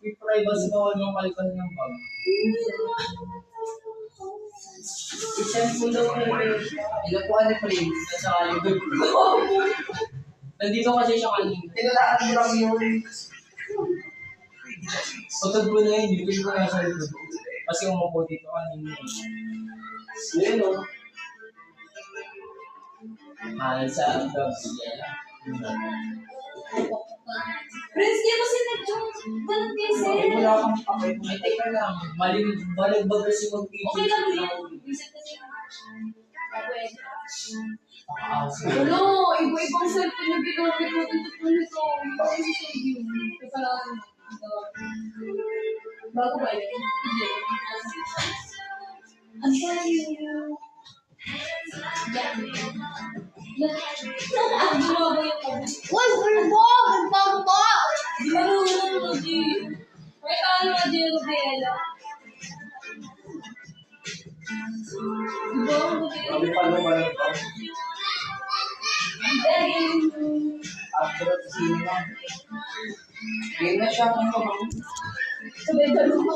May privacy bawal mong kalitan ng bag. I-send mo daw kayo. Ilan po ano please? At saka yung good. Nandito kasi siya kanina. Tinalaan mo lang yun. Pagod ko na yun, hindi ko na sa likod. Kasi umupo dito kanina. Yun o. Mahal sa gabi. Prince, di mo sinadjong ganun kasi. Wala kang pakay. May teka lang. Baligbag kasi mag-video. Okay lang yun. Visit kasi Wala, iba-ibang cellphone yung ginamit mo dito nito. Bakit si Shady? Teka lang. Bago ba yun? Hindi. I'm telling you. Uy, bulbo! Bulbo po! Di ba naman mo, Di? May ano na, Di, Gabriela? Di ba, Gabriela? Kami pa lumalang pa. I'm begging you. After at sino na. Game na siya kung ano. Sabay dalawa.